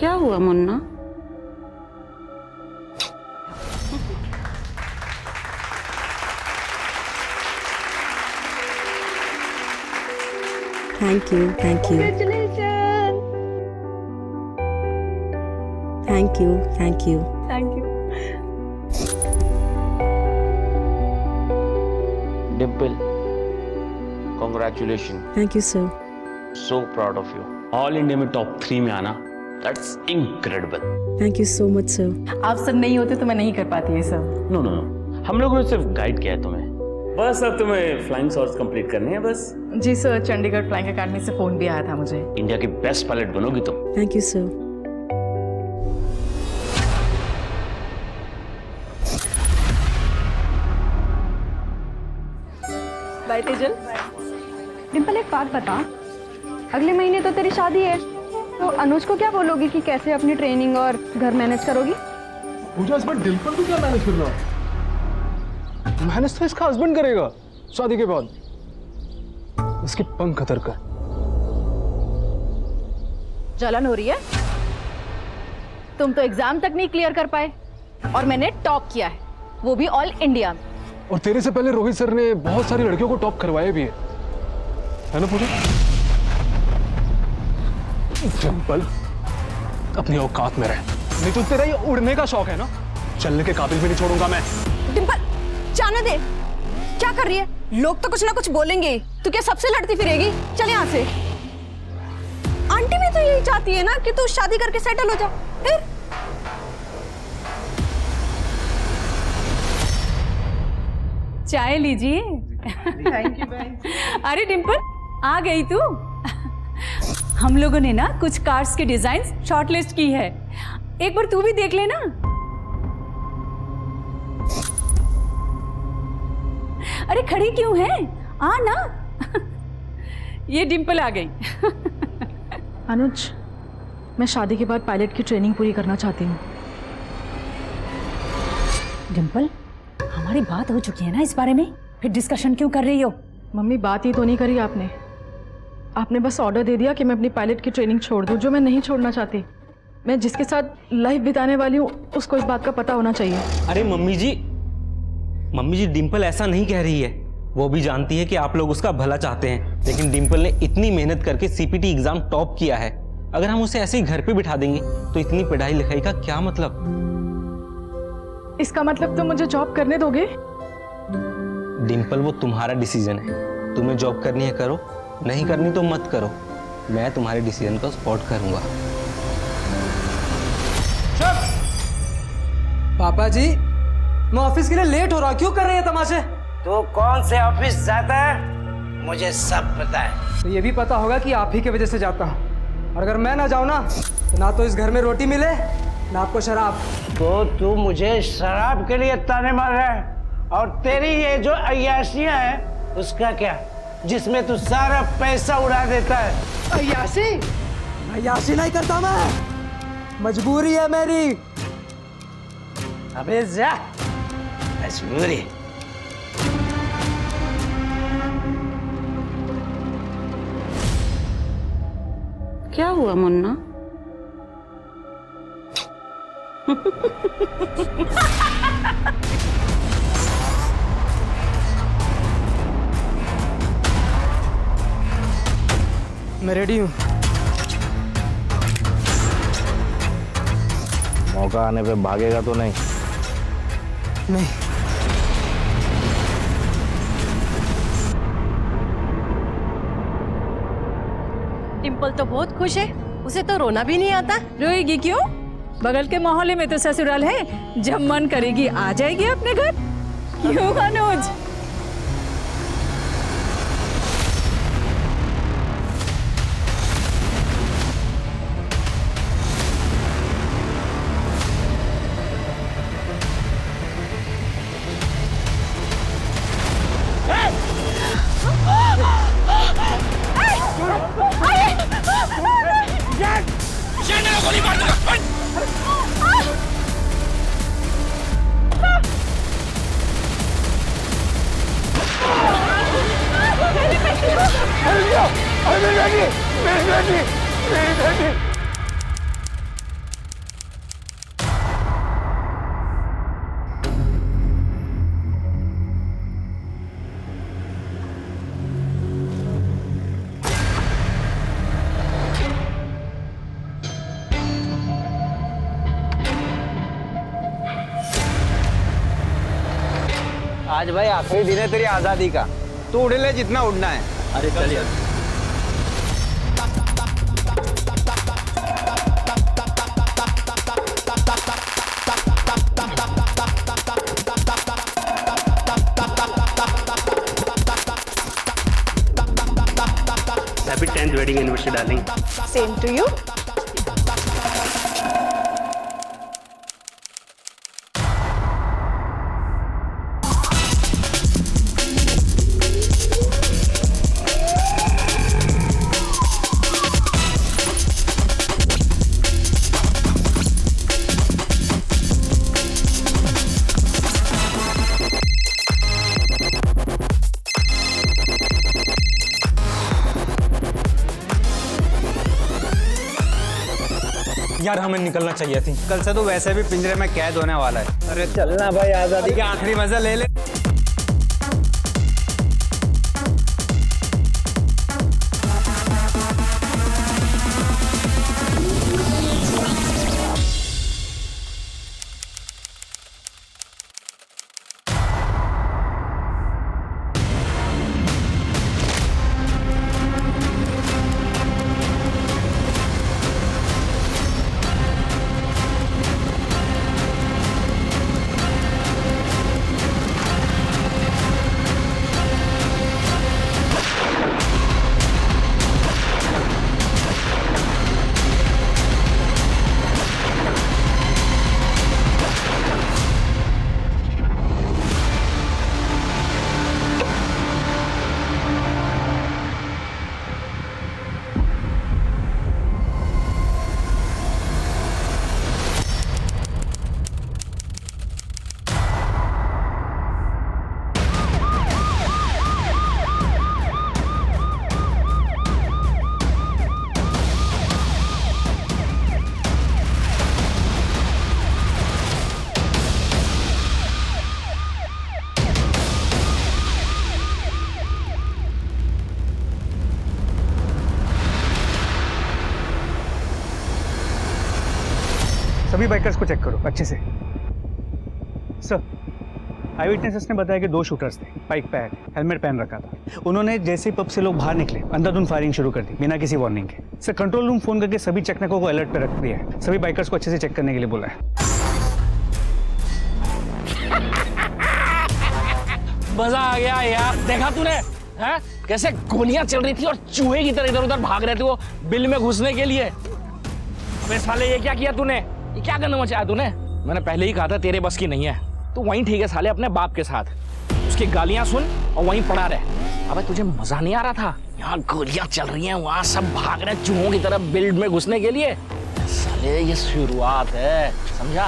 क्या हुआ Munna? Thank you, thank you. Congratulations. Thank you, thank you. Thank you. Dimple, congratulations. Thank you, sir. So proud of you. All India में top 3 में आना, that's incredible. Thank you so much, sir. आप सब नहीं होते तो मैं नहीं कर पाती ये सब। नो नो नो, हम लोगों ने सिर्फ गाइड किया है तुम्हें। बस अब तुम्हें फ्लाइंग शॉट्स कंप्लीट करने हैं बस। जी सर, चंडीगढ़ फ्लाइंग अकेडमी से फोन भी आया था मुझे। इंडिया की बेस्ट पायलट बनोगी तुम। Thank you, sir. Bye Tejal. Dimple, एक बात बता, अगले महीने तो तेरी शादी है, तो अनुज को क्या बोलोगी कि कैसे अपनी ट्रेनिंग और घर मैनेज करोगी? पूजा, इस बार डिम्पल को क्या मैनेज करना? मैनेज तो इसका हस्बैंड करेगा शादी के बाद। इसकी पंख कतर कर। जलन हो रही है? तुम तो एग्जाम तक नहीं क्लियर कर पाए और मैंने टॉप किया है, वो भी ऑल इंडिया में। और तेरे से पहले रोहित सर ने बहुत सारी लड़कियों को टॉप करवाया भी है ना पूजा? डिम्पल, अपनी औकात में रह, नहीं तो तेरा ये उड़ने का शौक है ना, चलने के काबिल भी नहीं छोड़ूंगा मैं। डिम्पल, जाने दे। क्या कर रही है? लोग तो कुछ ना कुछ बोलेंगे, तू क्या सबसे लड़ती फिरेगी? चल यहाँ से। आंटी भी तो यही चाहती है ना कि तू शादी करके सेटल हो जा। फिर चाय लीजिए। थैंक यू बहन। अरे डिम्पल, आ गई तू। हम लोगों ने ना कुछ कार्स के डिजाइन शॉर्टलिस्ट की है, एक बार तू भी देख लेना। अरे खड़ी क्यों है, आ ना। ये डिम्पल आ गई। अनुज, मैं शादी के बाद पायलट की ट्रेनिंग पूरी करना चाहती हूँ। डिम्पल, हमारी बात हो चुकी है ना इस बारे में, फिर डिस्कशन क्यों कर रही हो? मम्मी, बात ही तो नहीं करी आपने। आपने बस ऑर्डर दे दिया कि मैं अपनी पायलट की ट्रेनिंग छोड़ दूं, जो मैं नहीं छोड़ना चाहती। मैं जिसके साथ लाइफ बिताने वाली हूँ उसको इस बात का पता होना चाहिए। अरे मम्मी जी डिम्पल ऐसा नहीं कह रही है। वो भी जानती है कि आप लोग उसका भला चाहते हैं, लेकिन डिम्पल ने इतनी मेहनत करके सीपीटी एग्जाम टॉप किया है। अगर हम उसे ऐसे ही घर पे बिठा देंगे तो इतनी पढ़ाई लिखाई का क्या मतलब? इसका मतलब तो मुझे जॉब करने दोगे? डिम्पल, वो तुम्हारा डिसीजन है। तुम्हें जॉब करनी है करो, नहीं करनी तो मत करो। मैं तुम्हारे डिसीजन को सपोर्ट करूंगा। पापा जी, मैं ऑफिस के लिए लेट हो रहा, क्यों कर रहे हैं तमाशे? तू कौन से ऑफिस जाता है मुझे सब पता है। तो ये भी पता होगा कि आप ही की वजह से जाता हूँ, और अगर मैं ना जाऊँ ना तो ना तो इस घर में रोटी मिले ना आपको शराब। तो तू मुझे शराब के लिए ताने मार रहा है, और तेरी ये जो अय्याशियां हैं उसका क्या, जिसमें तू सारा पैसा उड़ा देता है। अय्याशी नहीं करता मैं, मजबूरी है मेरी। अबे जा, मजबूरी। क्या हुआ मुन्ना? मैं रेडी हूँ। मौका आने पे भागेगा तो नहीं? नहीं। डिम्पल तो बहुत खुश है, उसे तो रोना भी नहीं आता। रोएगी क्यों? बगल के मोहल्ले में तो ससुराल है, जब मन करेगी आ जाएगी अपने घर। क्यों अनुज? आज भाई आखिरी दिन है तेरी आजादी का, तू उड़ ले जितना उड़ना है। अरे चल यार। Happy 10th wedding anniversary darling. Same to you. यार हमें निकलना चाहिए थी। कल से तो वैसे भी पिंजरे में कैद होने वाला है। अरे चलना भाई, आजादी का आखिरी मजा ले ले। सभी बाइकर्स को चेक करो अच्छे से। सर, आई विटनेसेस ने बताया कि 2 शूटर्स थे, बाइक पैक, हेलमेट पहन रखा था। उन्होंने जैसे ही पब से लोग बाहर निकले अंधाधुंध फायरिंग शुरू कर दी बिना किसी वार्निंग के। सर, कंट्रोल रूम फोन करके सभी चेकनकों को अलर्ट पे रख दिया है। सभी बाइकर्स को अच्छे से चेक करने के लिए बोला है। मजा आ गया यार, देखा तूने हैं? कैसे गोलियां चल रही थी और चूहे की तरह इधर उधर भाग रहे थे वो बिल में घुसने के लिए। अबे साले, ये क्या किया तूने? ये क्या करना मचाया तूने? मैंने पहले ही कहा था तेरे बस की नहीं है। तू वहीं ठीक है साले, अपने बाप के साथ उसकी गालियां सुन और वहीं पड़ा रहे। अबे तुझे मजा नहीं आ रहा था? यहाँ गोलियां चल रही हैं, वहाँ सब भाग रहे हैं चूहों की तरह बिल्ड में घुसने के लिए। साले ये शुरुआत है, समझा?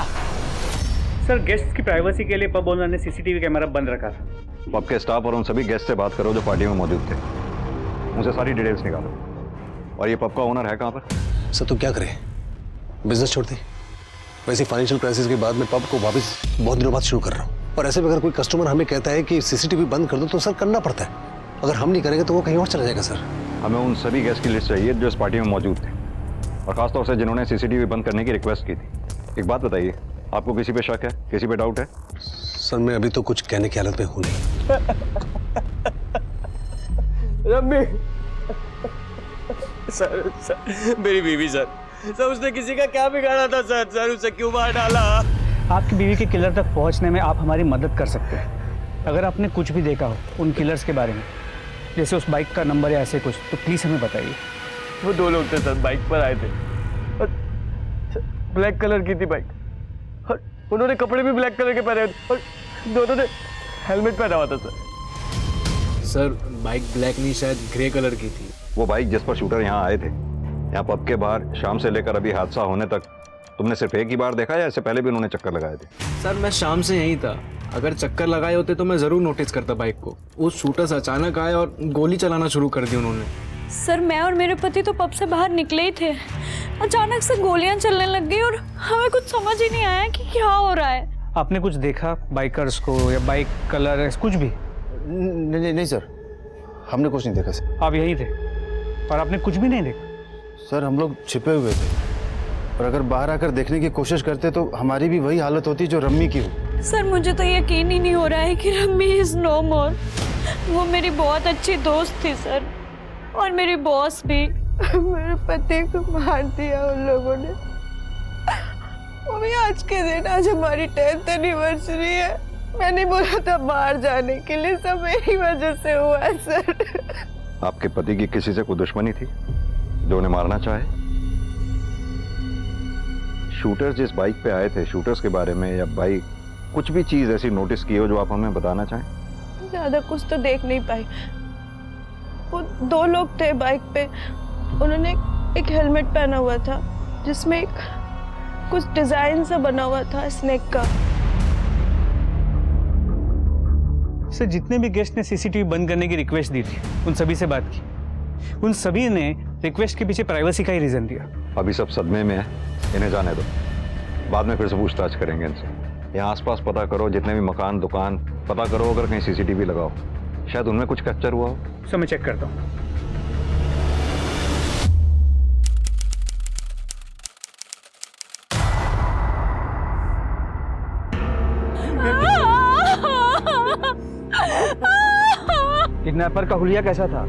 सर, गेस्ट की प्राइवेसी के लिए पब ओनर ने सीसीटीवी कैमरा बंद रखा था। पब के स्टाफ और उन सभी गेस्ट से बात करो जो पार्टी में मौजूद थे, उनसे सारी डिटेल्स निकालो। और ये पब का ओनर है कहाँ पर? सर तो क्या करें, बिजनेस छोड़ दी। वैसे फाइनेंशियल क्राइसिस के बाद में पब को वापस बहुत दिनों बाद शुरू कर रहा हूँ। और ऐसे में अगर कोई कस्टमर हमें कहता है कि सीसीटीवी बंद कर दो तो सर करना पड़ता है। अगर हम नहीं करेंगे तो वो कहीं और चला जाएगा। सर, हमें उन सभी गेस्ट की लिस्ट चाहिए जो इस पार्टी में मौजूद थे, और खासतौर से जिन्होंने सीसीटीवी बंद करने की रिक्वेस्ट की थी। एक बात बताइए, आपको किसी पे शक है, किसी पे डाउट है? सर मैं अभी तो कुछ कहने की हालत में हूँ नहीं। रम्मी, सर मेरी बीवी सर उसने किसी का क्या बिगाड़ा था सर उसे क्यों मार डाला? आपकी बीवी के किलर तक पहुंचने में आप हमारी मदद कर सकते हैं। अगर आपने कुछ भी देखा हो उन किलर्स के बारे में, जैसे उस बाइक का नंबर या ऐसे कुछ, तो प्लीज़ हमें बताइए। वो 2 लोग थे सर, बाइक पर आए थे और ब्लैक कलर की थी बाइक, और उन्होंने कपड़े भी ब्लैक कलर के पहने थे और दोनों ने हेलमेट पहना हुआ था सर, बाइक ब्लैक नहीं, शायद ग्रे कलर की थी। वो बाइक जिस पर शूटर यहाँ आए थे, यहाँ पब के बाहर शाम से लेकर अभी हादसा होने तक तुमने सिर्फ एक ही बार देखा या इससे पहले भी उन्होंने चक्कर लगाए थे? सर मैं शाम से यहीं था। अगर चक्कर लगाए होते तो मैं ज़रूर नोटिस करता बाइक को। वो शूटर्स अचानक आए और गोली चलाना शुरू कर दी उन्होंने। सर मैं और मेरे पति तो पब से बाहर निकले ही थे, अचानक से गोलियां चलने लग गई और हमें कुछ समझ ही नहीं आया कि क्या हो रहा है। आपने कुछ देखा बाइकर्स को या बाइक कलर कुछ भी? नहीं सर, हमने कुछ नहीं देखा सर। आप यहीं थे और आपने कुछ भी नहीं देखा? सर हम लोग छिपे हुए थे, और अगर बाहर आकर देखने की कोशिश करते तो हमारी भी वही हालत होती जो रम्मी की हो। सर मुझे तो यकीन ही नहीं हो रहा है कि रम्मी इज नो मोर। वो मेरी बहुत अच्छी दोस्त थी सर, और मेरी बॉस भी। मेरे पति को मार दिया उन लोगों ने। वो भी आज के दिन, आज हमारी 10th एनिवर्सरी है। मैंने बोला था बाहर जाने के लिए, सब मेरी वजह से हुआ है सर। आपके पति की किसी से कोई दुश्मनी थी जो उन्हें मारना चाहे? शूटर्स जिस बाइक पे आए थे, शूटर्स के बारे में या बाइक, कुछ भी चीज ऐसी नोटिस की हो जो आप हमें बताना चाहें? ज्यादा कुछ तो देख नहीं पाई। वो 2 लोग थे बाइक पे। उन्होंने एक हेलमेट पहना हुआ था जिसमें कुछ डिजाइन सा बना हुआ था स्नेक का। सर जितने भी गेस्ट ने सीसीटीवी बंद करने की रिक्वेस्ट दी थी, उन सभी से बात की। उन सभी ने रिक्वेस्ट के पीछे प्राइवेसी का ही रीजन दिया। अभी सब सदमे में है, इन्हें जाने दो, बाद में फिर से पूछताछ करेंगे इनसे। यहाँ आसपास पता करो, जितने भी मकान दुकान पता करो, अगर कहीं सीसीटीवी लगाओ, शायद उनमें कुछ कैप्चर हुआ हो। सर मैं चेक करता हूँ। किडनैपर का हुलिया कैसा था?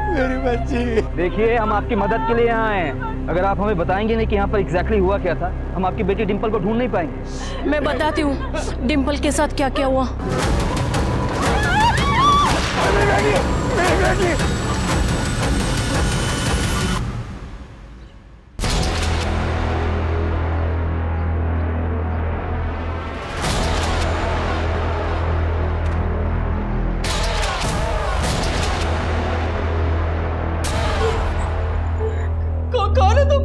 मेरी बच्ची। देखिए, हम आपकी मदद के लिए यहाँ आए हैं। अगर आप हमें बताएंगे नहीं कि यहाँ पर एग्जैक्टली हुआ क्या था, हम आपकी बेटी डिंपल को ढूंढ नहीं पाएंगे। मैं बताती हूँ डिंपल के साथ क्या क्या हुआ। कौन हो तुम?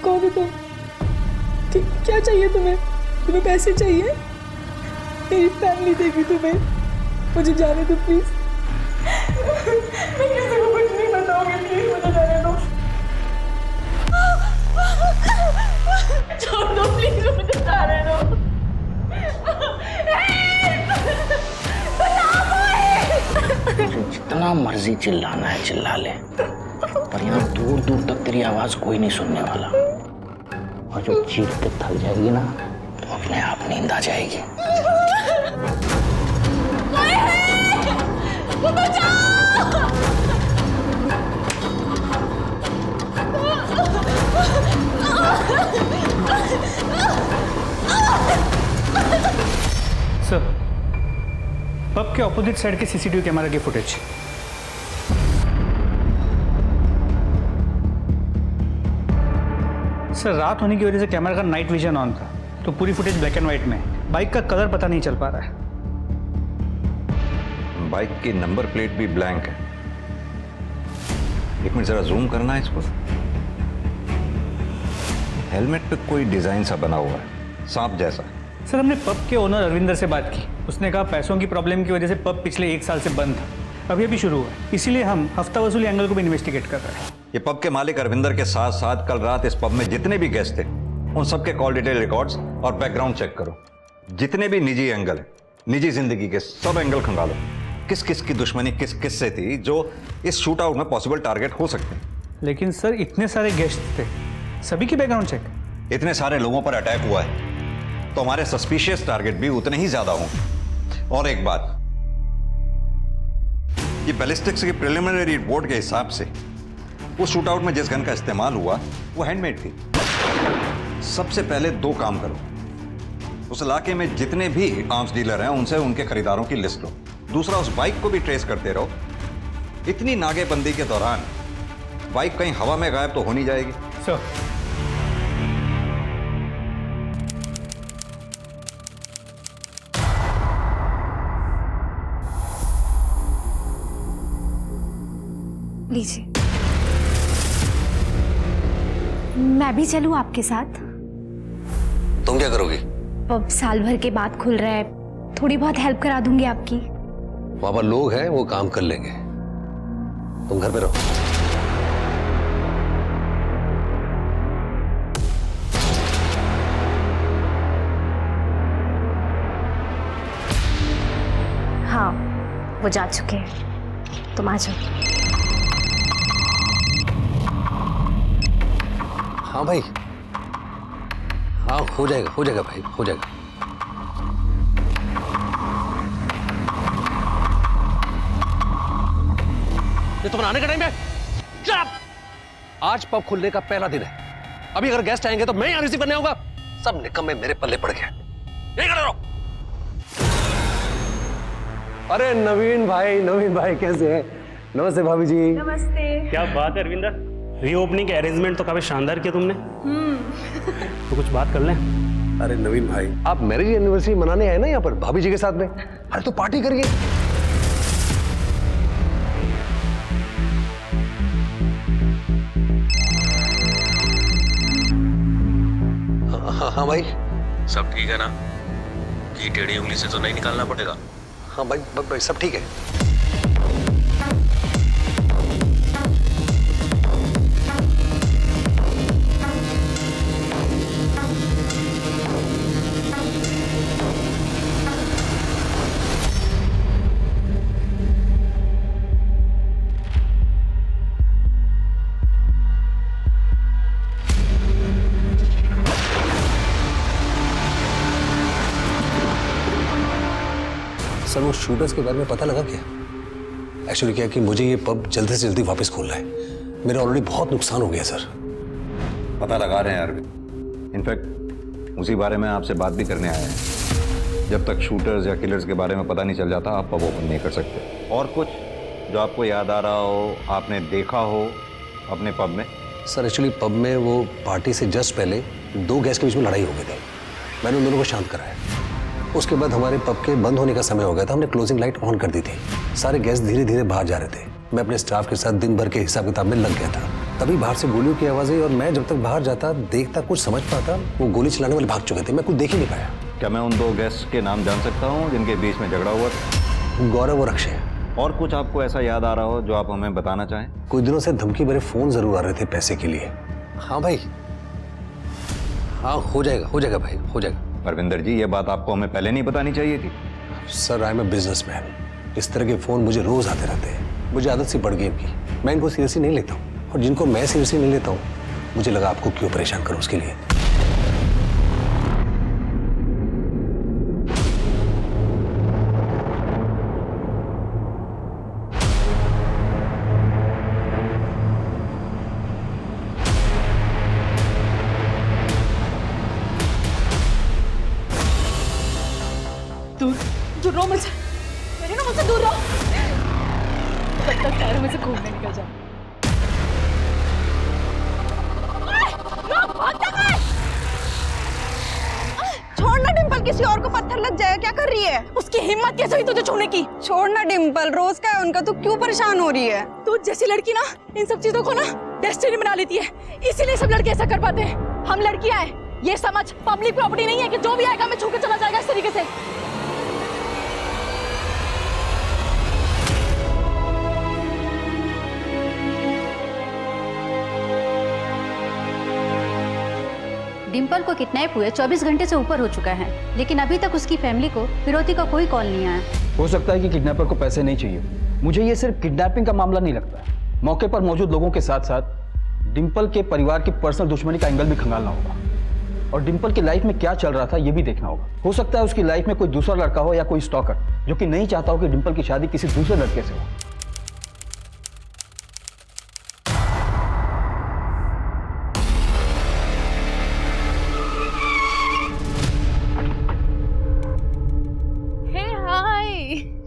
कौन हो तुम? क्या चाहिए तुम्हें? तुम्हें पैसे चाहिए? मेरी फैमिली देगी तुम्हें। मुझे जाने दो प्लीज। मैं किसी को कुछ नहीं बताऊंगी, प्लीज मुझे जाने दो। छोड़ दो प्लीज, मुझे जाने दो। जितना मर्जी चिल्लाना है चिल्ला ले, पर यहाँ दूर दूर तक तेरी आवाज कोई नहीं सुनने वाला। और जो चीख के थक जाएगी ना, तो अपने आप नींद आ जाएगी। सर पब के ऑपोजिट साइड के सीसीटीवी कैमरा की फुटेज। सर रात होने की वजह से कैमरा का नाइट विजन ऑन था, तो पूरी फुटेज ब्लैक एंड व्हाइट में है। बाइक का कलर पता नहीं चल पा रहा है। बाइक की नंबर प्लेट भी ब्लैंक है। एक मिनट जरा जूम करना है इस पर। हेलमेट पे कोई डिजाइन सा बना हुआ है, सांप जैसा। सर हमने पब के ओनर अरविंदर से बात की। उसने कहा पैसों की प्रॉब्लम की वजह से पब पिछले 1 साल से बंद था, अभी शुरू हुआ है, इसीलिए हम हफ्ता वसूली एंगल को भी इन्वेस्टिगेट कर रहे हैं। ये पब के मालिक अरविंदर के साथ साथ कल रात इस पब में जितने भी गेस्ट थे, उन सबके कॉल डिटेल रिकॉर्ड्स और बैकग्राउंड चेक करो। जितने भी निजी एंगल है, निजी जिंदगी के सब एंगल खंगालो। किस किस की दुश्मनी किस किस से थी जो इस शूट आउट में पॉसिबल टारगेट हो सकते हैं। लेकिन सर इतने सारे गेस्ट थे, सभी की बैकग्राउंड चेक। इतने सारे लोगों पर अटैक हुआ है तो हमारे सस्पिशियस टारगेट भी उतने ही ज्यादा होंगे। और एक बात, ये बैलिस्टिक्स की प्रिलिमिनरी रिपोर्ट के हिसाब से उस शूट आउट में जिस गन का इस्तेमाल हुआ वो हैंडमेड थी। सबसे पहले 2 काम करो, उस इलाके में जितने भी आर्म्स डीलर हैं उनसे उनके खरीदारों की लिस्ट लो। दूसरा, उस बाइक को भी ट्रेस करते रहो। इतनी नाकेबंदी के दौरान बाइक कहीं हवा में गायब तो हो नहीं जाएगी। सर लीजिए। मैं भी चलूं आपके साथ? तुम क्या करोगी? पब साल भर के बाद खुल रहा है, थोड़ी बहुत हेल्प करा दूंगी आपकी। वहां पर लोग हैं, वो काम कर लेंगे, तुम घर पे रहो। हाँ वो जा चुके हैं, तुम आ जाओ। हाँ भाई, हो जाएगा भाई, हो जाएगा। ये तो बनाने का टाइम है। Shut up! आज पब खुलने का पहला दिन है। अभी अगर गेस्ट आएंगे तो मैं यहाँ रिसीव करने आऊंगा। सब निकम्मे मेरे पल्ले पड़ गए। यही खड़े रहो। अरे नवीन भाई कैसे हैं? नमस्ते भाभी जी। नमस्ते। क्या बात है अरविंदा, रीओपनिंग के अरेंजमेंट तो काफी शानदार किया तुमने। तो कुछ बात कर लें। अरे नवीन भाई, आप मैरिज एनिवर्सरी मनाने आए ना यहाँ पर भाभी जी के साथ में? अरे तो पार्टी करिए। हाँ भाई, सब ठीक है ना? कि टेढ़ी उंगली से तो नहीं निकालना पड़ेगा? हाँ भाई सब ठीक है। सर वो शूटर्स के बारे में पता लगा क्या? एक्चुअली क्या है कि मुझे ये पब जल्दी से जल्दी वापस खोलना है। मेरा ऑलरेडी बहुत नुकसान हो गया सर। पता लगा रहे हैं अरविंद, इनफैक्ट उसी बारे में आपसे बात भी करने आए हैं। जब तक शूटर्स या किलर्स के बारे में पता नहीं चल जाता आप पब ओपन नहीं कर सकते। और कुछ जो आपको याद आ रहा हो, आपने देखा हो अपने पब में? सर एक्चुअली पब में वो पार्टी से जस्ट पहले दो गेस्ट के बीच में लड़ाई हो गई थी। मैंने उन दोनों को शांत कराया। उसके बाद हमारे पब के बंद होने का समय हो गया था। हमने क्लोजिंग लाइट ऑन कर दी थी। सारे गेस्ट धीरे धीरे बाहर जा रहे थे। मैं अपने स्टाफ के साथ दिन भर के हिसाब किताब में लग गया था। तभी बाहर से गोलियों की आवाज़ आई और मैं जब तक बाहर जाता देखता कुछ समझ पाता, वो गोली चलाने वाले भाग चुके थे। मैं कुछ देख ही नहीं पाया। क्या मैं उन दो गेस्ट के नाम जान सकता हूँ जिनके बीच में झगड़ा हुआ था? गौरव और अक्षय। और कुछ आपको ऐसा याद आ रहा हो जो आप हमें बताना चाहें? कुछ दिनों से धमकी भरे फोन जरूर आ रहे थे पैसे के लिए। हाँ भाई, हाँ हो जाएगा भाई, हो जाएगा। परविंदर जी, ये बात आपको हमें पहले नहीं बतानी चाहिए थी। Sir I am a businessman. इस तरह के फोन मुझे रोज आते रहते हैं। मुझे आदत सी पड़ गई इनकी। मैं इनको सीरियसली नहीं लेता हूँ और जिनको मैं सीरियसली नहीं लेता हूँ मुझे लगा आपको क्यों परेशान करूँ उसके लिए। दूर रहो मुझसे, मेरे ना मुझसे दूर रहो। तब तक पैरों में से घूमने निकल जाओ। छोड़ना डिम्पल, किसी और को पत्थर लग जाएगा। क्या कर रही है? उसकी हिम्मत कैसे हुई तुझे छूने की? छोड़ना डिम्पल, रोज का है उनका, तू क्यों परेशान हो रही है? तू जैसी लड़की ना इन सब चीजों को ना डेस्टिनी बना लेती है, इसीलिए सब लड़के ऐसा कर पाते हैं। हम लड़कियां हैं, ये समझ पब्लिक प्रॉपर्टी नहीं है कि जो भी आएगा हमें छू के चला जाएगा इस तरीके से। डिम्पल को किडनैप हुए 24 घंटे से ऊपर हो चुका है, लेकिन अभी तक उसकी फैमिली को फिरौती का कोई कॉल नहीं आया। हो सकता है कि किडनैपर को पैसे नहीं चाहिए। मुझे ये सिर्फ किडनैपिंग का मामला नहीं लगता। मौके पर मौजूद लोगों के साथ साथ डिम्पल के परिवार की पर्सनल दुश्मनी का एंगल भी खंगालना होगा और डिम्पल की लाइफ में क्या चल रहा था ये भी देखना होगा। हो सकता है उसकी लाइफ में कोई दूसरा लड़का हो या कोई स्टॉकर जो कि नहीं चाहता हो कि डिम्पल की शादी किसी दूसरे लड़के से हो।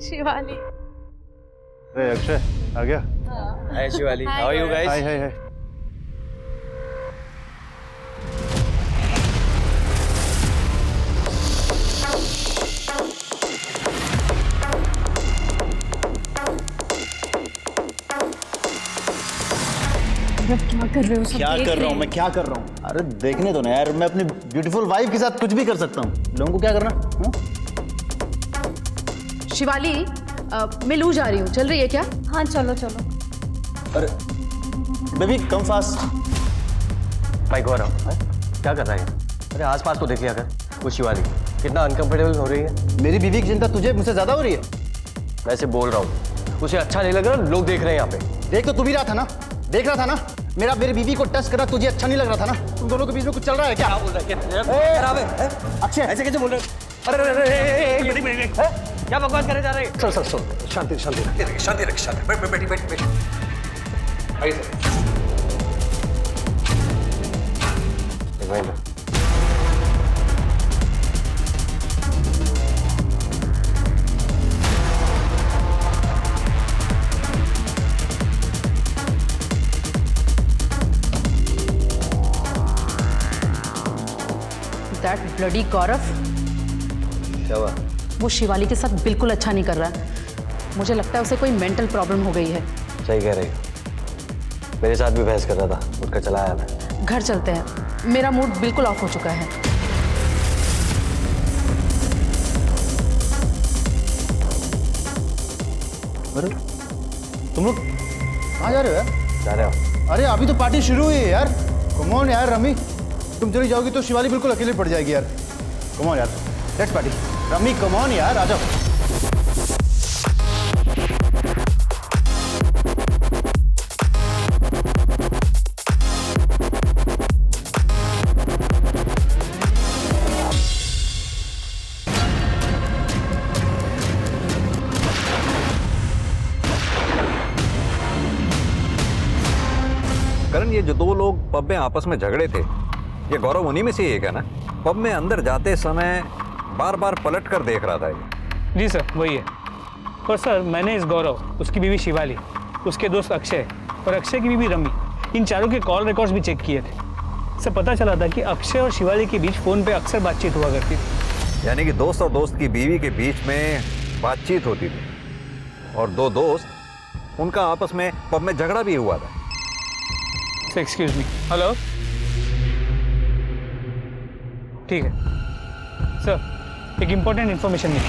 शिवाली। अरे अक्षय आ गया। Hi Shivali, how are you guys? Hi. क्या कर रहे हो? क्या कर रहा हूँ मैं? क्या कर रहा हूँ? अरे देखने दो ना यार, मैं अपनी ब्यूटीफुल वाइफ के साथ कुछ भी कर सकता हूँ। लोगों को क्या करना? शिवाली, मैं लू जा रही हूँ, चल रही है क्या? हाँ चलो चलो। अरे बेबी कम फास्ट। भाई गौरव क्या कर रहा है? अरे आसपास को देख लिया कर। वो शिवाली कितना अनकंफर्टेबल हो रही है। मेरी बीवी की चिंता तुझे मुझसे ज्यादा हो रही है। वैसे बोल रहा हूँ, उसे अच्छा नहीं लग रहा, लोग देख रहे हैं यहाँ पे। देख तो तू भी रहा था ना, देख रहा था ना। मेरा मेरी बीवी को टच करना तुझे अच्छा नहीं लग रहा था ना? तुम दोनों के बीच में कुछ चल रहा है क्या? क्या बोल रहा है? अक्षय ऐसे कैसे बोल रहे हो? अरे एक मिनट क्या बकवास करे जा रहे हैं? सर शांति शांति शांति रख शांति बैठ आइए सर। एक मिनट दैट ब्लडी गौरव, क्या हुआ? वो शिवाली के साथ बिल्कुल अच्छा नहीं कर रहा है। मुझे लगता है उसे कोई मेंटल प्रॉब्लम हो गई है। सही कह रही हो। मेरे साथ भी बहस कर रहा था, उठकर चला आया मैं। घर चलते हैं, मेरा मूड बिल्कुल ऑफ हो चुका है। अरे तुम लोग कहाँ जा रहे हो यार? जा रहे हो? अरे अभी तो पार्टी शुरू हुई है यार। कम ऑन यार रमी, तुम चली जाओगी तो शिवाली बिल्कुल अकेले पड़ जाएगी यार। कम ऑन यार, let's party. Rummy come on यार, आ जाओ। करण, ये जो दो लोग पब में आपस में झगड़े थे, ये गौरव उन्हीं में से एक है ना? पब में अंदर जाते समय बार बार पलट कर देख रहा था ये। जी सर, वही है। और सर, मैंने इस गौरव, उसकी बीवी शिवाली, उसके दोस्त अक्षय और अक्षय की बीवी रमी, इन चारों के कॉल रिकॉर्ड्स भी चेक किए थे। सर, पता चला था कि अक्षय और शिवाली के बीच फ़ोन पे अक्सर बातचीत हुआ करती थी। यानी कि दोस्त और दोस्त की बीवी के बीच में बातचीत होती थी और दो दोस्त, उनका आपस में पब में झगड़ा भी हुआ था। Sir excuse me. हेलो, ठीक है सर, एक इम्पोर्टेंट इन्फॉर्मेशन मिली।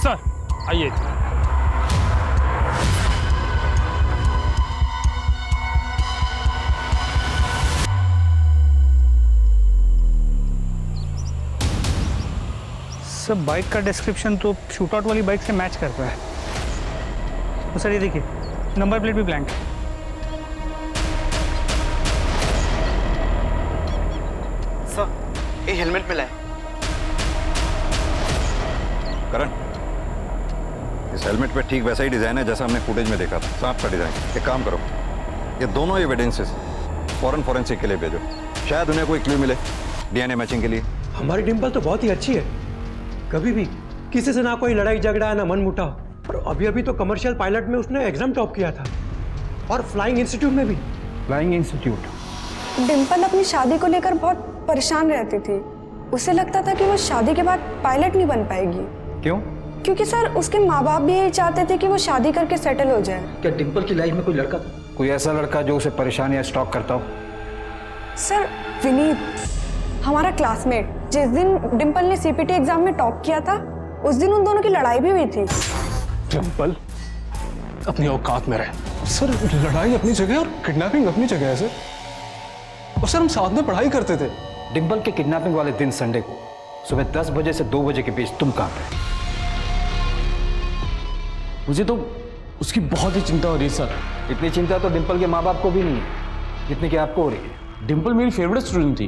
सर आइए। सर, बाइक का डिस्क्रिप्शन तो शूट आउट वाली बाइक से मैच करता है। तो सर ये देखिए, नंबर प्लेट भी ब्लैंक है। सर, ये हेलमेट मिला है। करण, इस हेलमेट पे ठीक वैसा ही डिजाइन है जैसा हमने फुटेज में देखा था, सांप का डिजाइन। एक काम करो, ये दोनों एविडेंसेस फॉरेन फॉरेंसिक के लिए भेजो, शायद उन्हें कोई क्लू मिले डीएनए मैचिंग के लिए। हमारी डिम्पल तो बहुत ही अच्छी है, कभी भी किसी से ना कोई लड़ाई झगड़ा ना मन मुटाव। और अभी अभी तो कमर्शियल पायलट में उसने एग्जाम टॉप किया था, और फ्लाइंग इंस्टीट्यूट में भी। Flying institute? डिम्पल अपनी शादी को लेकर बहुत परेशान रहती थी। उसे लगता था कि वो शादी के बाद पायलट नहीं बन पाएगी। क्यों? क्योंकि सर, उसके माँ बाप भी यही चाहते थे कि वो शादी करके सेटल हो जाए। क्या डिम्पल की लाइफ में कोई लड़का था? कोई ऐसा लड़का जो उसे परेशान या स्टॉक करता हो? सर, विनीत, हमारा क्लासमेट, जिस दिन डिम्पल ने सीपीटी एग्जाम में टॉप किया था, उस दिन उन दोनों की लड़ाई भी हुई थी। डिम्पल अपनी औकात में रहे। सर, लड़ाई अपनी जगह और किडनैपिंग अपनी जगह है सर। और सर, हम साथ में पढ़ाई करते थे। डिम्पल के किडनैपिंग वाले दिन संडे को सुबह 10 बजे से 2 बजे के बीच तुम कहाँ थे? मुझे तो उसकी बहुत ही चिंता हो रही है सर। इतनी चिंता तो डिम्पल के माँ बाप को भी नहीं है जितनी कि आपको हो रही है। डिम्पल मेरी फेवरेट स्टूडेंट थी,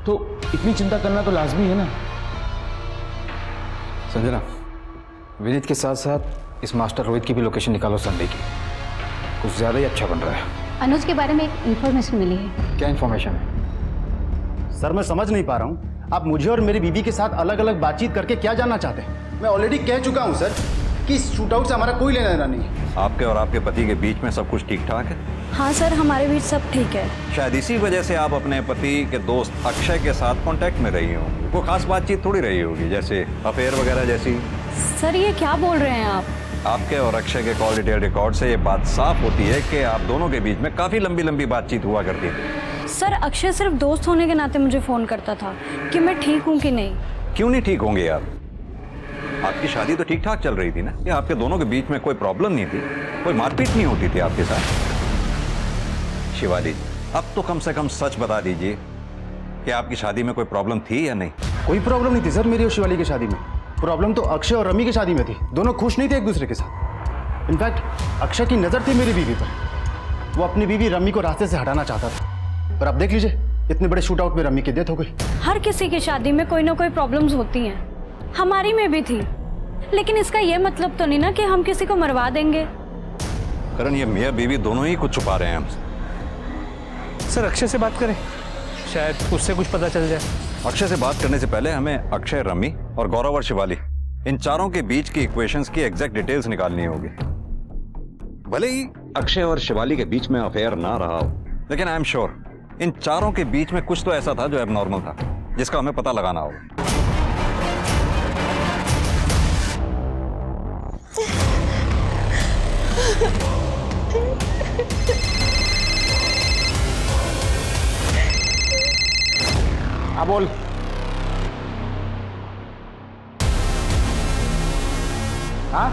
तो इतनी चिंता करना तो लाजमी है ना। संजना, विनीत के साथ साथ इस मास्टर रोहित की भी लोकेशन निकालो संडे की। कुछ ज़्यादा ही अच्छा बन रहा है। अनुज के बारे में एक इन्फॉर्मेशन मिली है। क्या इन्फॉर्मेशन है? सर, मैं समझ नहीं पा रहा हूँ, आप मुझे और मेरी बीवी के साथ अलग अलग बातचीत करके क्या जानना चाहते हैं? मैं ऑलरेडी कह चुका हूँ सर कि इस शूट आउट से हमारा कोई लेना देना नहीं है। आपके और आपके पति के बीच में सब कुछ ठीक ठाक है? हाँ सर, हमारे बीच सब ठीक है। शायद इसी वजह से आप अपने पति के दोस्त अक्षय के साथ कांटेक्ट में रही होंगी। कोई खास बातचीत थोड़ी रही होगी, जैसे अफेयर वगैरह जैसी। सर, ये क्या बोल रहे हैं आप? आपके और अक्षय के कॉल डिटेल रिकॉर्ड से ये बात साफ होती है कि आप दोनों के बीच में काफी लंबी लंबी बातचीत हुआ करती थी। सर, अक्षय सिर्फ दोस्त होने के नाते मुझे फोन करता था कि मैं ठीक हूँ कि नहीं। क्यों नहीं ठीक होंगे आप? आपकी शादी तो ठीक ठाक चल रही थी ना? ये आपके दोनों के बीच में कोई प्रॉब्लम नहीं थी, कोई मारपीट नहीं होती थी आपके साथ? शिवाली, अब तो कम से कम सच बता दीजिए कि आपकी शादी में कोई प्रॉब्लम थी या नहीं? कोई प्रॉब्लम नहीं थी सर मेरी और शिवाली की शादी में। प्रॉब्लम तो अक्षय और रमी की शादी में थी। दोनों खुश नहीं थे एक दूसरे के साथ। इनफैक्ट अक्षय की नज़र थी मेरी बीवी पर। वो अपनी बीवी रमी को रास्ते से हटाना चाहता था, पर अब देख लीजिए इतने बड़े शूट आउट में रमी की डेथ हो गई। हर किसी की शादी में कोई ना कोई प्रॉब्लम्स होती हैं, हमारी में भी थी। लेकिन इसका ये मतलब तो नहीं ना कि हम किसी को मरवा देंगे। करण, ये मियाँ बीवी दोनों ही कुछ छुपा रहे हैं हमसे। सर अक्षय से बात करें, शायद उससे कुछ पता चल जाए। अक्षय से बात करने से पहले हमें अक्षय, रमी और गौरव और शिवाली, इन चारों के बीच की इक्वेशंस की एग्जैक्ट डिटेल्स निकालनी होगी। भले ही अक्षय और शिवाली के बीच में अफेयर ना रहा हो, लेकिन आई एम श्योर इन चारों के बीच में कुछ तो ऐसा था जो एबनॉर्मल था, जिसका हमें पता लगाना होगा। हाँ बोल। हाँ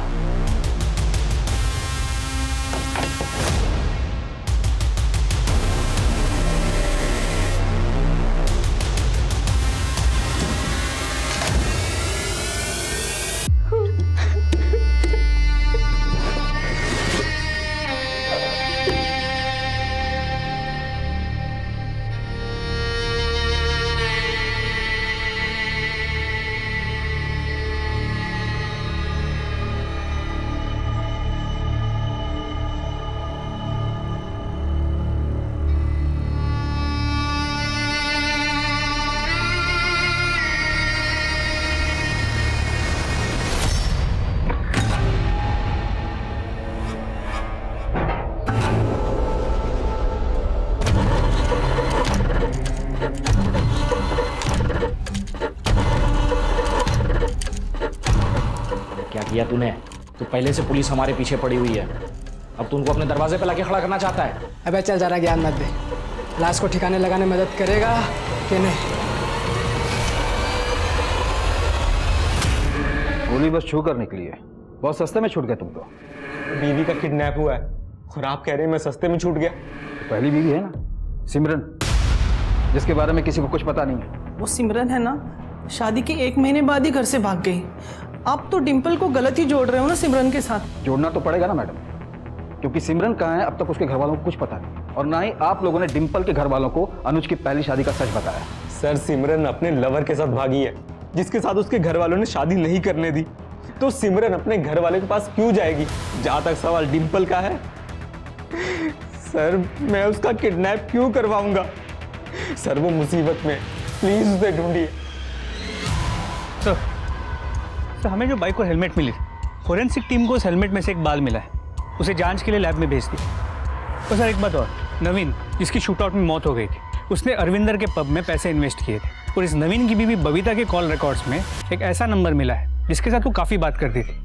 किया तूने? तो पहले से पुलिस हमारे पीछे पड़ी हुई है, अब तू उनको अपने दरवाजे पे लाके खड़ा करना चाहता है। अबे चल जरा ज्ञान मत दे, लाश को ठिकाने लगाने में मदद करेगा कि नहीं? गोली बस छू कर निकली है, बहुत सस्ते में छूट गया तुम तो। बीवी का किडनैप हुआ है और आप कह रहे हैं मैं सस्ते में छूट गया। पहली बीवी है ना सिमरन, जिसके बारे में किसी को कुछ पता नहीं है। वो सिमरन है ना, शादी के 1 महीने बाद ही घर से भाग गई। आप तो डिम्पल को गलत ही जोड़ रहे हो ना सिमरन के साथ। जोड़ना तो पड़ेगा ना मैडम, क्योंकि सिमरन कहाँ है अब तक उसके घर वालों को कुछ पता नहीं, और ना ही आप लोगों ने डिम्पल के घर वालों को अनुज की पहली शादी का सच बताया। सर सिमरन अपने लवर के साथ भागी है, जिसके साथ उसके घर वालों ने शादी नहीं करने दी, तो सिमरन अपने घर वाले के पास क्यों जाएगी? जहां तक सवाल डिम्पल का है, सर मैं उसका किडनैप क्यों करवाऊंगा? सर वो मुसीबत में, प्लीज उसे ढूंढिए। सर हमें जो बाइक और हेलमेट मिली, फोरेंसिक टीम को उस हेलमेट में से एक बाल मिला है, उसे जांच के लिए लैब में भेज दी। और सर एक बात और, नवीन जिसकी शूटआउट में मौत हो गई थी, उसने अरविंदर के पब में पैसे इन्वेस्ट किए थे, और इस नवीन की बीवी बबीता के कॉल रिकॉर्ड्स में एक ऐसा नंबर मिला है जिसके साथ वो काफ़ी बात करती थी,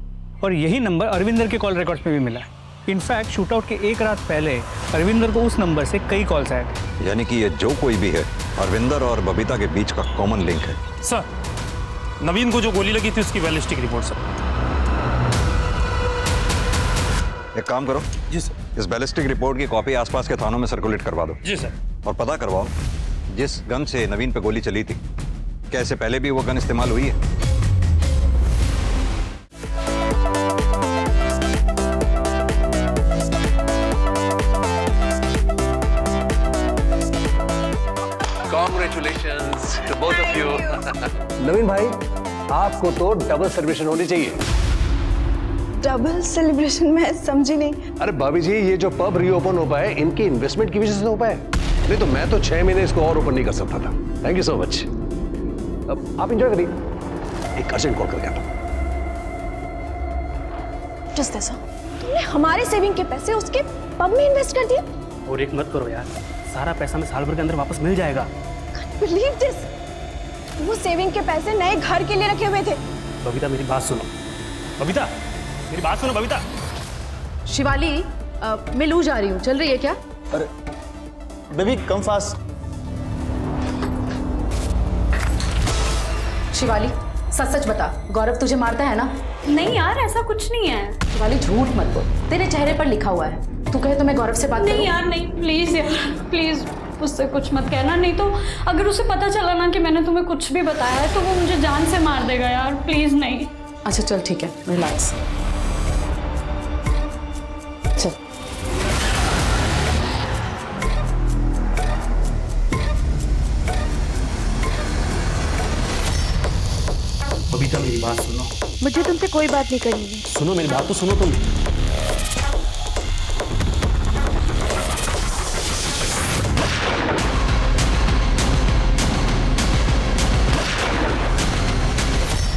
और यही नंबर अरविंदर के कॉल रिकॉर्ड्स में भी मिला है। इनफैक्ट शूटआउट के 1 रात पहले अरविंदर को उस नंबर से कई कॉल्स आए थे। यानी कि ये जो कोई भी है, अरविंदर और बबीता के बीच का कॉमन लिंक है। सर नवीन को जो गोली लगी थी उसकी बैलिस्टिक रिपोर्ट सर। एक काम करो जी सर, इस बैलिस्टिक रिपोर्ट की कॉपी आसपास के थानों में सर्कुलेट करवा दो। जी सर। और पता करवाओ जिस गन से नवीन पे गोली चली थी, क्या इससे पहले भी वो गन इस्तेमाल हुई है? Congratulations to both of you. नवीन भाई, आपको तो डबल सेलिब्रेशन होनी चाहिए। डबल सेलिब्रेशन मैं समझी नहीं। अरे भाभी जी, ये जो पब रीओपन हो पाए इनकी इन्वेस्टमेंट की वजह से हो पाए, नहीं तो मैं तो 6 महीने इसको और ओपन नहीं कर सकता था। Thank you so much. अब आप एंजॉय करिए, एक अर्जेंट कॉल करके आता हूं। जस्ट ऐसा तुमने हमारे सेविंग के पैसे उसके पब में इन्वेस्ट कर दिए। और एक मत करो यार, सारा पैसा मैं साल भर के अंदर वापस मिल जाएगा। बिलीव दिस, वो सेविंग के पैसे नए घर के लिए रखे हुए थे। बबीता मेरी बात सुनो, बबीता मेरी बात सुनो बबीता। शिवाली मैं लू जा रही हूँ, चल रही है क्या? अरे बेबी कम फास्ट। शिवाली सच सच बता, गौरव तुझे मारता है ना? नहीं यार ऐसा कुछ नहीं है। शिवाली झूठ मत बोल, तेरे चेहरे पर लिखा हुआ है। तू कहे तो मैं गौरव से बात करूं? नहीं यार नहीं, प्लीज यार प्लीज, उससे कुछ मत कहना, नहीं तो अगर उसे पता चला ना कि मैंने तुम्हें कुछ भी बताया है तो वो मुझे जान से मार देगा यार, प्लीज नहीं। अच्छा चल ठीक है, रिलैक्स। चल बबीता मेरी बात सुनो। मुझे तुमसे कोई बात नहीं करनी है। सुनो मेरी बात तो सुनो तुम।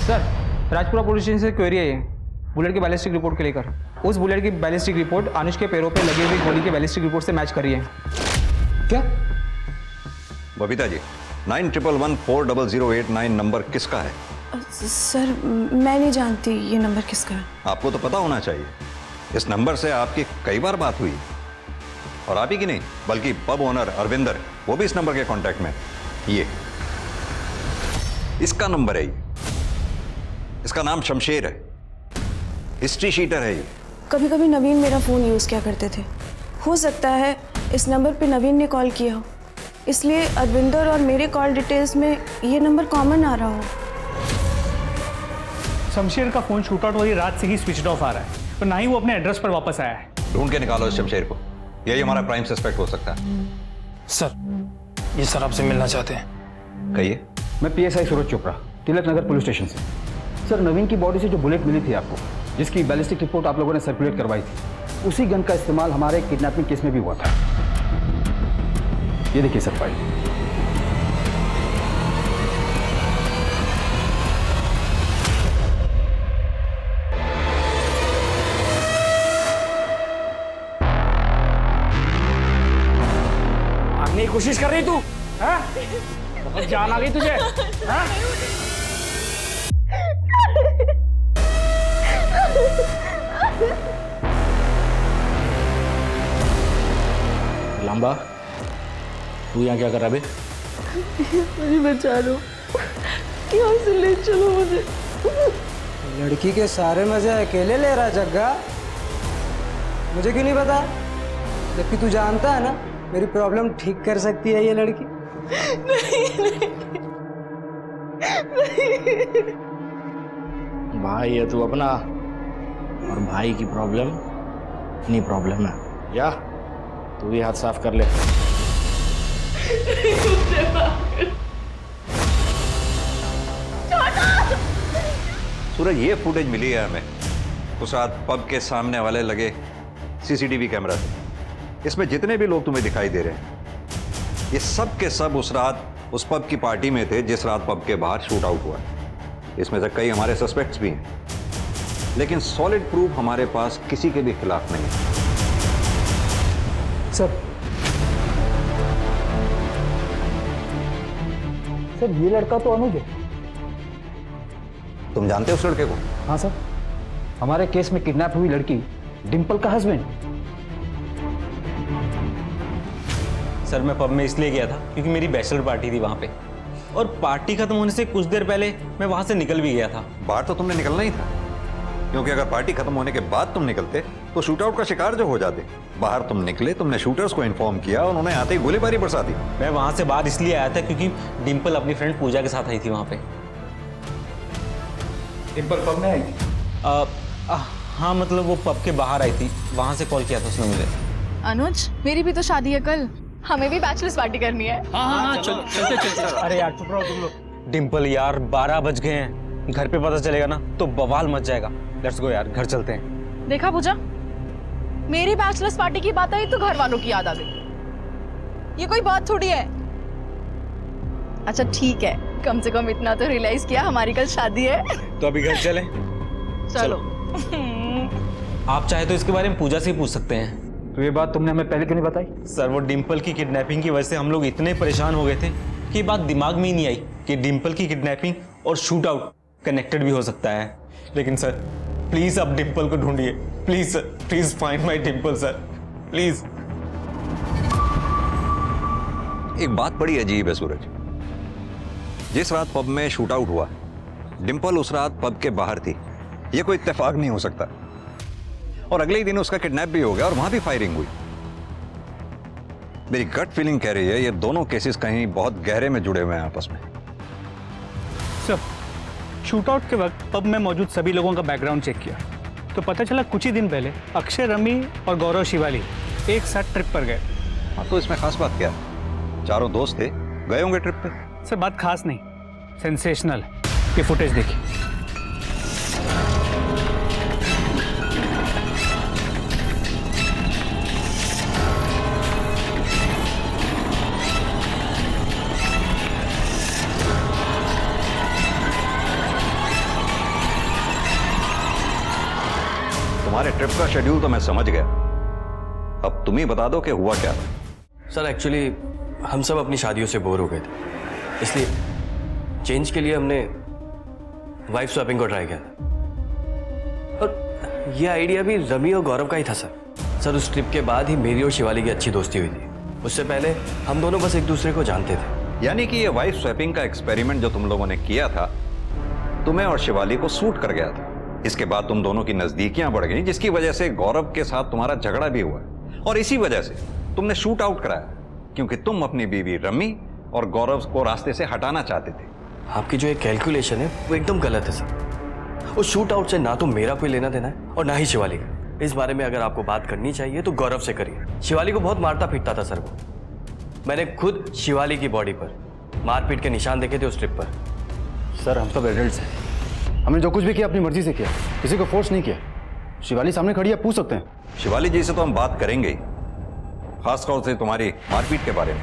सर, राजपुरा पुलिस स्टेशन से क्वेरी है बुलेट की बैलिस्टिक रिपोर्ट के लेकर। उस बुलेट की बैलिस्टिक रिपोर्ट अनुज के पैरों पे लगी हुई गोली की बैलिस्टिक रिपोर्ट से मैच कर रही है। क्या? बबीता जी, 91114008 नंबर किसका है? सर मैं नहीं जानती ये नंबर किसका है। आपको तो पता होना चाहिए, इस नंबर से आपकी कई बार बात हुई, और आप ही की नहीं बल्कि पब ओनर अरविंदर, वो भी इस नंबर के कांटेक्ट में। ये इसका नंबर है, ये इसका नाम शमशेर है, हिस्ट्री शीटर है ये। कभी कभी नवीन मेरा फ़ोन यूज़ किया करते थे, हो सकता है इस नंबर पे नवीन ने कॉल किया हो, इसलिए अरविंदर और मेरे कॉल डिटेल्स में ये नंबर कॉमन आ रहा हो। शमशेर का फोन शूट आउट वाली रात से ही स्विच ऑफ आ रहा है, और ना ही वो अपने एड्रेस पर वापस आया है। ढूंढ के निकालो इस शमशेर को, यही हमारा प्राइम सस्पेक्ट हो सकता है। सर, ये सर आपसे मिलना चाहते हैं। कहिए। मैं PSI सूरज चोपड़ा, तिलक नगर पुलिस स्टेशन से। सर, नवीन की बॉडी से जो बुलेट मिली थी आपको, जिसकी बैलिस्टिक रिपोर्ट आप लोगों ने सर्कुलेट करवाई थी, उसी गन का इस्तेमाल हमारे किडनैपिंग केस में भी हुआ था। ये देखिए सर फाइल। भागने की कोशिश कर रही तू? हाँ? बहुत जान आ गई तुझे? हाँ? लंबा, तू यहाँ क्या कर रहा है बे? मुझे बचा लो, यहाँ से ले चलो मुझे। लड़की के सारे मजे अकेले ले रहा जग्गा, मुझे क्यों नहीं पता? जबकि तू जानता है ना मेरी प्रॉब्लम ठीक कर सकती है ये लड़की। भाई है तू अपना, और भाई की प्रॉब्लम अपनी प्रॉब्लम है। या तू भी हाथ साफ कर ले। सूरज, ये फुटेज मिली है हमें उस रात पब के सामने वाले लगे CCTV कैमरा से। इसमें जितने भी लोग तुम्हें दिखाई दे रहे हैं, ये सब के सब उस रात उस पब की पार्टी में थे जिस रात पब के बाहर शूट आउट हुआ। इसमें से कई हमारे सस्पेक्ट्स भी हैं, लेकिन सॉलिड प्रूफ हमारे पास किसी के भी खिलाफ नहीं है। सर, ये लड़का तो अनुज है। तुम जानते हो उस लड़के को? हाँ सर, हमारे केस में किडनैप हुई लड़की डिंपल का हस्बैंड। सर, मैं पब में इसलिए गया था क्योंकि मेरी बैचलर पार्टी थी वहाँ पे, और पार्टी खत्म होने से कुछ देर पहले मैं वहाँ से निकल भी गया था। बाहर तो तुमने निकलना ही था, क्योंकि अगर पार्टी खत्म होने के बाद तुम निकलते तो शूट आउट का शिकार जो हो जाते। बाहर तुम निकले, तुमने शूटर्स को इन्फॉर्म किया, उन्होंने आते ही गोलीबारी बरसा दी। मैं वहाँ से बाहर इसलिए आया था क्योंकि डिम्पल अपनी फ्रेंड पूजा के साथ आई थी वहाँ पे। डिंपल पब में आई थी? हाँ, मतलब वो पब के बाहर आई थी, वहाँ से कॉल किया था उसने मुझे। अनुज, मेरी भी तो शादी है कल, हमें भी बैचलर्स पार्टी करनी है। हाँ, चलते। अरे यार चुप रहो तुम लोग। डिम्पल यार, 12 बज गए हैं, घर पे पता चलेगा ना तो बवाल मच जाएगा। लेट्स गो यार, घर चलते हैं। देखा पूजा, मेरी बैचलर्स पार्टी की बात आई तो घर वालों की याद आ गई। ये कोई बात थोड़ी है। अच्छा ठीक है, कम से कम इतना तो रियलाइज किया हमारी कल शादी है। तो अभी घर चलें? चलो। आप चाहे तो इसके बारे में पूजा से ही पूछ सकते हैं। तो ये बात तुमने हमें पहले क्यों नहीं बताई? सर, वो डिम्पल की किडनैपिंग की वजह से हम लोग इतने परेशान हो गए थे कि ये बात दिमाग में ही नहीं आई कि डिम्पल की किडनैपिंग और शूट आउट कनेक्टेड भी हो सकता है। लेकिन सर, प्लीज आप डिम्पल को ढूंढिए, please sir, please find my Dimple sir, please. एक बात बड़ी अजीब है सूरज, जिस रात पब में शूट आउट हुआ, डिम्पल उस रात पब के बाहर थी। यह कोई इत्तेफाक नहीं हो सकता। और अगले ही दिन उसका किडनैप भी हो गया और वहां भी फायरिंग हुई। मेरी गट फीलिंग कह रही है ये दोनों केसेस कहीं बहुत गहरे में जुड़े हुए हैं आपस में। सर, शूटआउट के वक्त पब में मौजूद सभी लोगों का बैकग्राउंड चेक किया तो पता चला कुछ ही दिन पहले अक्षय, रमी और गौरव शिवाली एक साथ ट्रिप पर गए। हाँ, तो इसमें खास बात क्या है? चारों दोस्त थे, गए होंगे ट्रिप पे। सर, बात खास नहीं, सेंसेशनल। ये फुटेज देखिए। तुम्हारे ट्रिप का शेड्यूल तो मैं समझ गया, अब तुम ही बता दो कि हुआ क्या था। सर एक्चुअली हम सब अपनी शादियों से बोर हो गए थे, इसलिए चेंज के लिए हमने वाइफ स्वैपिंग को ट्राई किया था। और ये आइडिया भी रमी और गौरव का ही था सर। उस ट्रिप के बाद ही मेरी और शिवाली की अच्छी दोस्ती हुई थी। उससे पहले हम दोनों बस एक दूसरे को जानते थे। यानी कि ये वाइफ स्वैपिंग का एक्सपेरिमेंट जो तुम लोगों ने किया था, तुम्हें और शिवाली को सूट कर गया था। इसके बाद तुम दोनों की नजदीकियां बढ़ गई, जिसकी वजह से गौरव के साथ तुम्हारा झगड़ा भी हुआ और इसी वजह से तुमने शूट आउट कराया, क्योंकि तुम अपनी बीवी रमी और गौरव को रास्ते से हटाना चाहते थे। आपकी जो एक कैलकुलेशन है वो एकदम गलत है सर। उस शूट आउट से ना तो मेरा कोई लेना देना है और ना ही शिवाली का। इस बारे में अगर आपको बात करनी चाहिए तो गौरव से करिए। शिवाली को बहुत मारता पीटता था सर वो। मैंने खुद शिवाली की बॉडी पर मारपीट के निशान देखे थे उस ट्रिप पर। सर, हम सब एडल्ट्स हैं, हमने जो कुछ भी किया अपनी मर्जी से किया, किसी को फोर्स नहीं किया। शिवाली सामने खड़ी है, पूछ सकते हैं। शिवाली जी से तो हम बात करेंगे ही, खासतौर से तुम्हारी मारपीट के बारे में।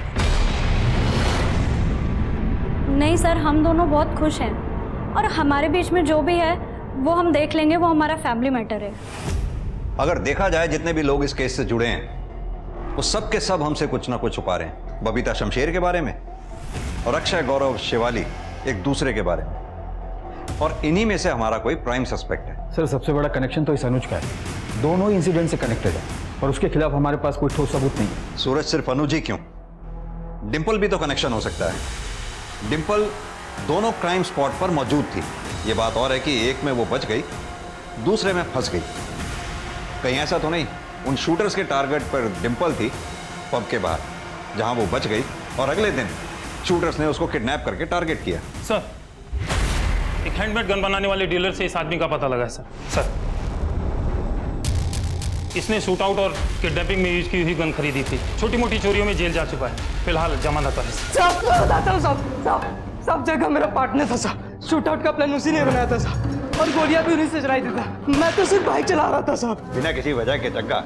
नहीं सर, हम दोनों बहुत खुश हैं और हमारे बीच में जो भी है वो हम देख लेंगे, वो हमारा फैमिली मैटर है। अगर देखा जाए जितने भी लोग इस केस से जुड़े हैं वो सब के सब हमसे कुछ ना कुछ छुपा रहे हैं। बबीता शमशेर के बारे में और अक्षय, गौरव, शिवाली एक दूसरे के बारे में, और इन्हीं में से हमारा कोई प्राइम सस्पेक्ट है। सर, सबसे बड़ा कनेक्शन तो इस अनुज का है। दोनों ही इंसिडेंट से कनेक्टेड है और उसके खिलाफ हमारे पास कोई ठोस सबूत नहीं है। सूरज, सिर्फ अनुज ही क्यों, डिंपल भी तो कनेक्शन हो सकता है। डिंपल दोनों क्राइम स्पॉट पर मौजूद थी। ये बात और है कि एक में वो बच गई, दूसरे में फंस गई। कहीं ऐसा तो नहीं उन शूटर्स के टारगेट पर डिंपल थी पब के बाहर, जहां वो बच गई और अगले दिन शूटर्स ने उसको किडनैप करके टारगेट किया। सर, एक हैंडमेड गन बनाने वाले डीलर से इस आदमी का पता लगा है सर। इसने शूट आउट और किडनैपिंग में यूज की हुई गन खरीदी थी। छोटी मोटी चोरियों में जेल जा चुका है, फिलहाल जमानत पर है। सब जगह मेरा पार्टनर था साहब। शूट आउट का प्लान उसी ने बनाया था साहब, और गोलियां भी उन्हीं से चलाई थी था। मैं तो सिर्फ बाइक चला रहा था साहब। बिना किसी वजह के जग्गा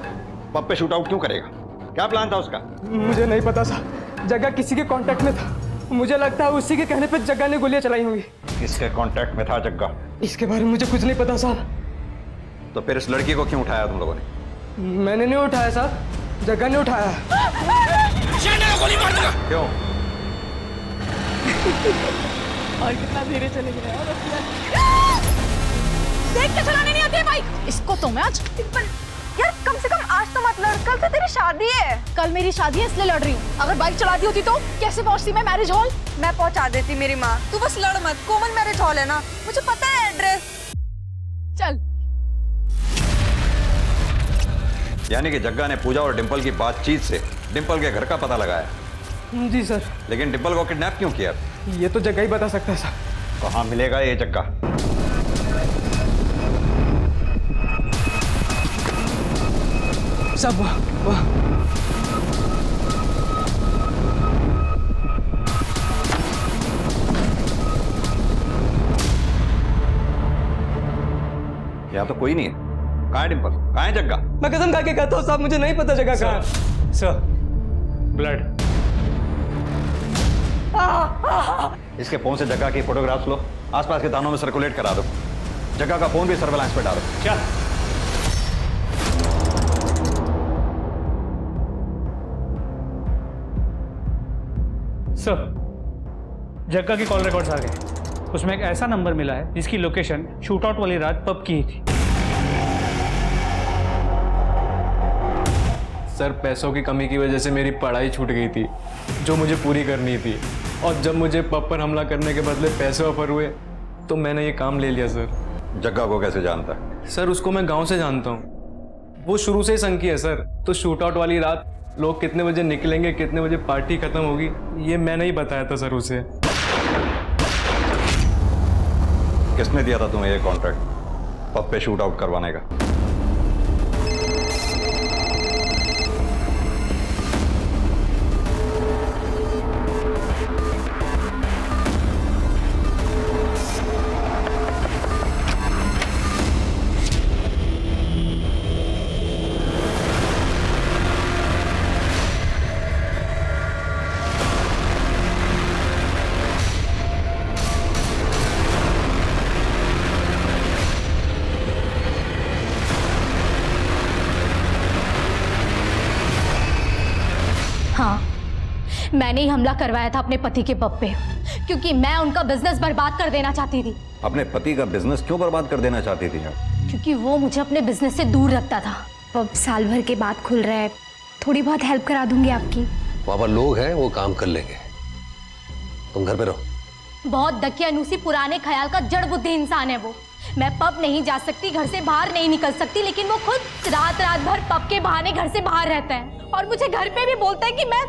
पब पे शूट आउट क्यों करेगा? क्या प्लान था उसका? मुझे नहीं पता साहब, जगह किसी के कांटेक्ट में था। मुझे लगता है उसी के कहने पे जग्गा ने गोलियां चलाई होंगी। किसके कांटेक्ट में था जग्गा? इसके बारे में मुझे कुछ नहीं पता साहब। तो फिर इस लड़की को क्यों उठाया तुम लोगों ने? मैंने नहीं उठाया साहब, जग्गा ने उठाया। क्यों? और कितना धीरे चले गए। देख के चलाने नहीं आती है बाइक। इसको तो मैं आज यार, कम से कम आज तो मत लड़, कल तो तेरी शादी है। कल मेरी शादी है इसलिए लड़ रही हूँ। अगर बाइक चलाती होती तो कैसे पहुंचती मैं मैरिज हॉल? मैं पहुंचा देती मेरी माँ। तू बस लड़ मत, कॉमन मैरिज हॉल है ना, मुझे पता है एड्रेस। चल। यानी कि जग्गा ने पूजा और डिंपल की बातचीत से डिंपल के घर का पता लगाया। जी सर। लेकिन डिंपल को किडनैप क्यों किया? ये तो जग्गा ही बता सकता है साहब। कहाँ मिलेगा ये जग्गा? सब वाह। यहाँ तो कोई नहीं है। कहाँ है डिंपल? कहाँ है जग्गा? मैं कसम खा के कहता हूँ साहब, मुझे नहीं पता जगह कहाँ है। Sir, blood. इसके फोन से जग्गा की फोटोग्राफ्स लो, आसपास के थानों में सर्कुलेट करा दो। जग्गा का फोन भी सर्वेलांस पे डालो। चल। सर, जग्गा की कॉल रिकॉर्ड्स आ गए। उसमें एक ऐसा नंबर मिला है जिसकी लोकेशन शूटआउट वाली रात पब की ही थी। सर, पैसों की कमी की वजह से मेरी पढ़ाई छूट गई थी जो मुझे पूरी करनी थी, और जब मुझे पब पर हमला करने के बदले पैसे ऑफर हुए तो मैंने ये काम ले लिया। सर, जग्गा को कैसे जानता है? सर, उसको मैं गांव से जानता हूँ। वो शुरू से ही संकी है सर। तो शूट आउट वाली रात लोग कितने बजे निकलेंगे, कितने बजे पार्टी खत्म होगी, ये मैंने ही बताया था सर उसे। किसने दिया था तुम्हें ये कॉन्ट्रैक्ट पब पे शूट आउट करवाने का? हाँ, मैंने ही हमला करवाया था अपने पति के पब पे, क्योंकि मैं उनका बिजनेस बर्बाद कर देना चाहती थी। अपने पति का बिजनेस क्यों बर्बाद कर देना चाहती थी आप? क्योंकि वो मुझे अपने बिजनेस से दूर रखता था। पब साल भर के बाद खुल रहा है, थोड़ी बहुत हेल्प करा दूंगी आपकी। वहाँ पर लोग हैं, वो काम कर लेंगे, तुम घर पे रहो। बहुत दकियानूसी पुराने ख्याल का जड़ बुद्धि इंसान है वो। मैं पब नहीं जा सकती, घर से बाहर नहीं निकल सकती, लेकिन वो खुद रात रात भर पब के बहाने घर से बाहर रहता है और मुझे घर पे भी बोलता है कि मैं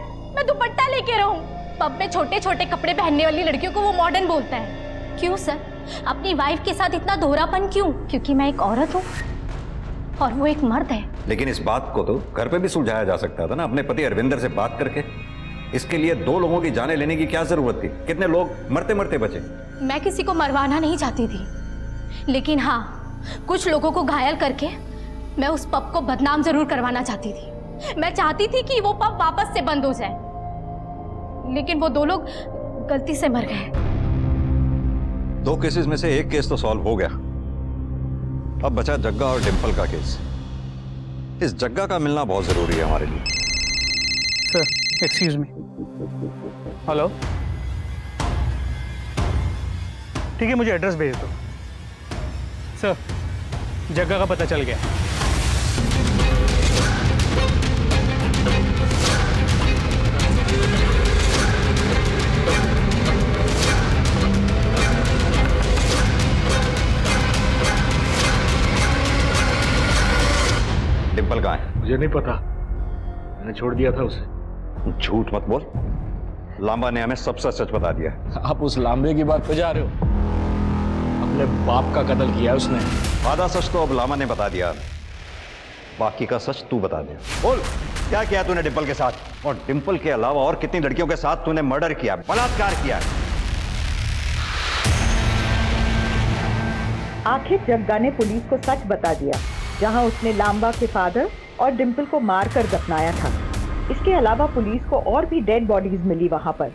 दुपट्टा लेके रहूं। पब में छोटे छोटे कपड़े पहनने वाली लड़कियों को वो मॉडर्न बोलता है। क्यों सर, अपनी वाइफ के साथ इतना दोहरापन क्यों? क्योंकि मैं एक औरत हूँ और वो एक मर्द है। लेकिन इस बात को तो घर पे भी सुलझाया जा सकता था ना, अपने पति अरविंदर से बात करके। इसके लिए 2 लोगों की जानें लेने की क्या जरूरत थी? कितने लोग मरते मरते बचे। मैं किसी को मरवाना नहीं चाहती थी, लेकिन हाँ, कुछ लोगों को घायल करके मैं उस पब को बदनाम जरूर करवाना चाहती थी। मैं चाहती थी कि वो पब वापस से बंद हो जाए, लेकिन वो 2 लोग गलती से मर गए। 2 केसेस में से 1 केस तो सॉल्व हो गया, अब बचा जग्गा और डिंपल का केस। इस जग्गा का मिलना बहुत जरूरी है हमारे लिए। Sir, excuse me. हेलो, ठीक है, मुझे एड्रेस भेज दो। सर, जगह का पता चल गया। डिंपल कहाँ है? मुझे नहीं पता, मैंने छोड़ दिया था उसे। झूठ मत बोल, लांबा ने हमें सबसे सच बता दिया। आप उस लांबे की बात पे जा रहे हो? अपने बाप का कत्ल किया उसने। आधा सच तो अब लामा ने बता दिया, बाकी का सच तू बता दे। बोल, क्या किया तूने डिंपल के साथ? और डिंपल के अलावा और कितनी लड़कियों के साथ तूने मर्डर किया, बलात्कार किया? आखिर जग्गा ने पुलिस को सच बता दिया, जहां उसने लांबा के फादर और डिंपल को मारकर दफनाया था। इसके अलावा पुलिस को और भी डेड बॉडीज मिली वहां पर।